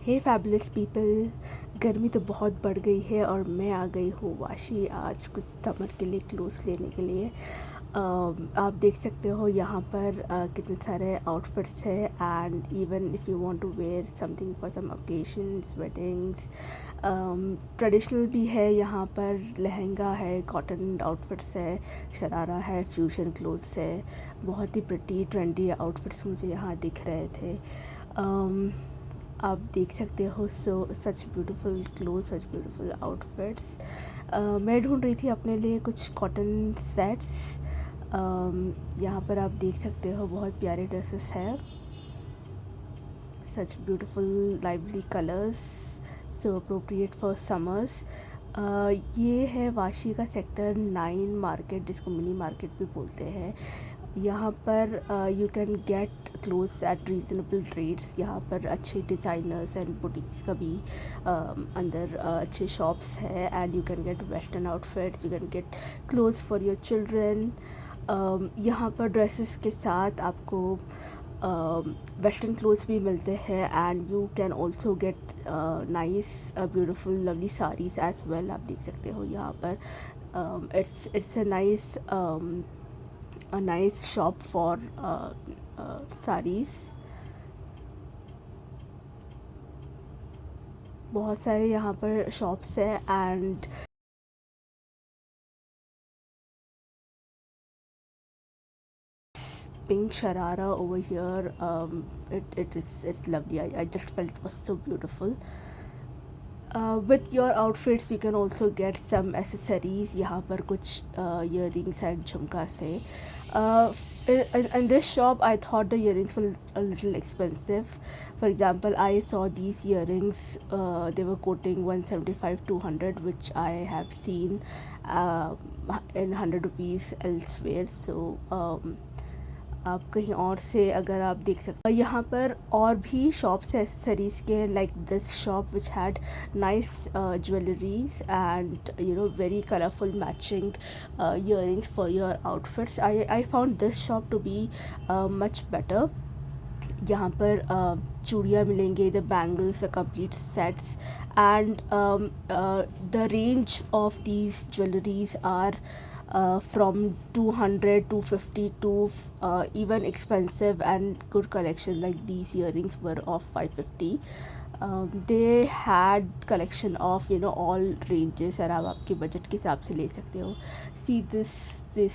हे fabulous people, गर्मी तो बहुत बढ़ गई है और मैं आ गई हूँ वाशी आज कुछ समर के लिए क्लोथ्स लेने के लिए। आप देख सकते हो यहाँ पर कितने सारे आउटफिट्स है and even if you want to wear something for some occasions, weddings, traditional भी है यहाँ पर। लहंगा है, कॉटन आउटफिट्स है, शरारा है, फ्यूजन क्लोथ्स है। बहुत ही प्रिटी ट्रेंडी आउटफिट्स मुझे यहाँ दिख रहे थे। आप देख सकते हो such beautiful cloth, such beautiful outfits. मैं ढूंढ रही थी अपने लिए कुछ कॉटन सेट्स। यहाँ पर आप देख सकते हो बहुत प्यारे ड्रेसेस है, such beautiful lively colours, so appropriate for summers. ये है वाशी का सेक्टर 9 मार्केट, जिसको मिनी मार्केट भी बोलते हैं। यहाँ पर you can get clothes at reasonable rates. यहाँ पर अच्छे डिज़ाइनर्स एंड बुटीक्स का भी अंदर अच्छे शॉप्स है and you can gate western outfits, you can get clothes for your children. यहाँ पर ड्रेसेस के साथ आपको वेस्टर्न क्लोथ्स भी मिलते हैं and you can also get nice beautiful lovely saris as well. आप देख सकते हो यहाँ पर it's a nice shop for sarees। बहुत सारे यहाँ पर शॉप्स है and pink sharara over here, it's lovely. I just felt it was so beautiful. With your outfits you can also get some accessories। यहाँ पर कुछ earrings and झुमका से। In this shop I thought the earrings were a little expensive. For example, I saw these earrings, they were quoting 175 200, which I have seen in 100 rupees elsewhere. So आप कहीं और से अगर आप देख सकते हैं। यहाँ पर और भी शॉप्स है एक्सेसरीज़ के, like this shop which had nice jewelleries and you know very colourful matching earrings for your outfits. I found this shop to be much better. यहाँ पर चूड़ियाँ मिलेंगे, the bangles, the complete sets and the range of these jewelleries are from 200 250 to even expensive and good collection, like these earrings were of 550। they had collection of you know all ranges और आप आपके budget के हिसाब से ले सकते हो। see this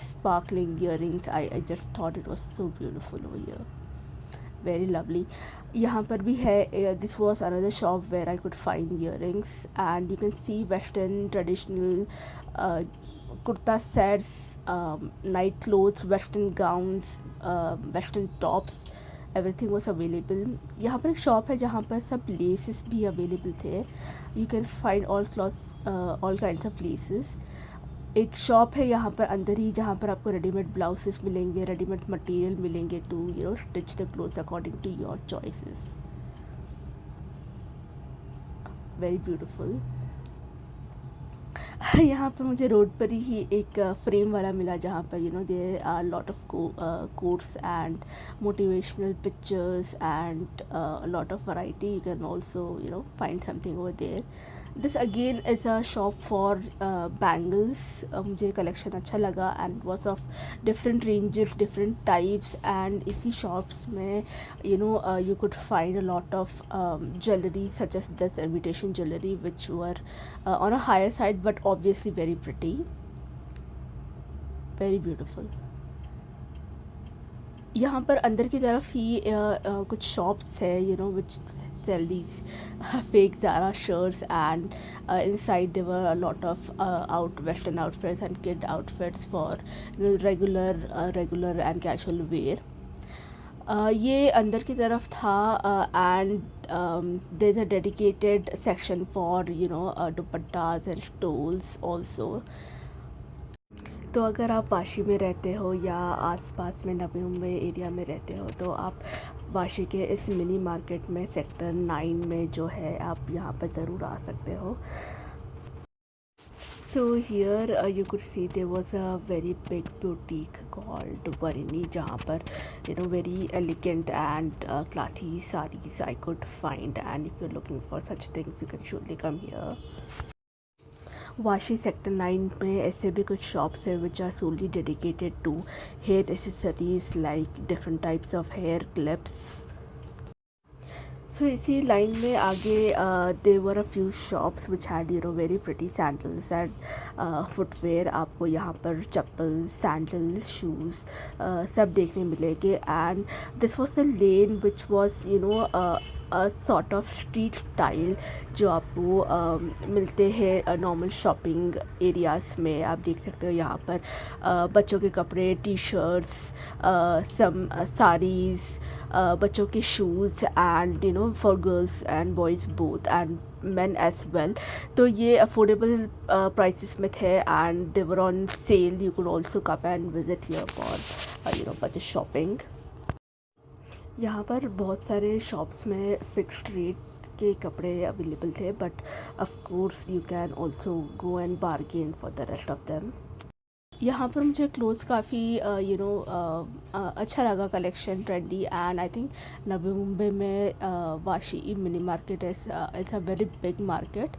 sparkling earrings, I just thought it was so beautiful over here, very lovely। यहाँ पर भी है, this was another shop where I could find earrings and you can see western traditional kurta sets, night clothes, western gowns, western tops, everything was available। यहाँ पर एक शॉप है जहाँ पर सब लेसेस भी अवेलेबल थे। you can find all cloths, all kinds of laces। एक शॉप है यहाँ पर अंदर ही जहाँ पर आपको रेडीमेड ब्लाउजेस मिलेंगे, रेडीमेड मटेरियल मिलेंगे to you know stitch the clothes according to your choices. Very beautiful. यहाँ पर मुझे रोड पर ही एक फ्रेम वाला मिला जहाँ पर you know there are lot of quotes and motivational pictures and lot of variety. You can also you know find something over there. This again is a shop for bangles. मुझे collection अच्छा लगा and was of different ranges, different types and इसी shops में you know you could find a lot of jewelry such as this imitation jewelry which were on a higher side but obviously very pretty, very beautiful। यहाँ पर अंदर की तरफ ही कुछ shops है you know which sell these fake Zara shirts and inside there were a lot of western outfits and kid outfits for you know regular and casual wear। ये अंदर की तरफ था and there is a dedicated section for you know dupattas and stoles also. तो अगर आप वाशी में रहते हो या आसपास में नवी मुंबई एरिया में रहते हो तो आप वाशी के इस मिनी मार्केट में सेक्टर 9 में जो है आप यहाँ पर ज़रूर आ सकते हो। So here you could see there was a very big boutique called Varini, जहाँ पर very elegant and classy sarees I could find, and if you're looking for such things you can surely come here. Vashi sector 9 में ऐसे भी कुछ shops है which are solely dedicated to hair accessories like different types of hair clips. So इसी line में आगे there were a few shops which had very pretty sandals and footwear. आपको यहाँ पर चप्पल, सैंडल्स, शूज़ सब देखने मिलेंगे. And this was the lane which was sort of street style जो आपको मिलते हैं नॉर्मल शॉपिंग एरियाज़ में. आप देख सकते हो यहाँ पर बच्चों के कपड़े, टी शर्ट्स, सम साड़ीज़, बच्चों के shoes and for girls and boys both and men as well. तो ये अफोर्डेबल प्राइसेस में थे and they were on sale. You could also come and visit here for purchase shopping. यहाँ पर बहुत सारे शॉप्स में फिक्स्ड रेट के कपड़े अवेलेबल थे, but of course you can also go and bargain for the rest of them. यहाँ पर मुझे क्लोथ्स काफ़ी अच्छा लगा, collection trendy. And I think Navi Mumbai में Vashi mini market is a very big market.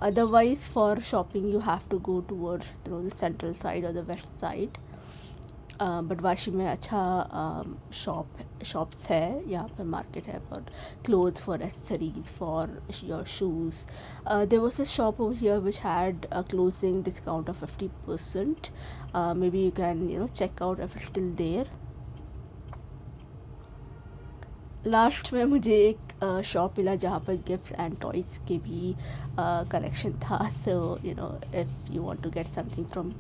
Otherwise for shopping you have to go towards the central side or the west side. But Vashi में अच्छा shops है. यहाँ पे मार्केट है for clothes, for accessories, for your shoes. There was a shop over here which had a closing discount of 50%. Maybe you can check out if it's still there. Last में मुझे एक shop मिला जहाँ पर gifts and toys के भी collection था. So if you want to get something from.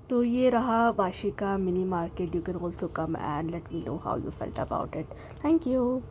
तो ये रहा वाशी का mini market. You can also come and let me know how you felt about it. Thank you.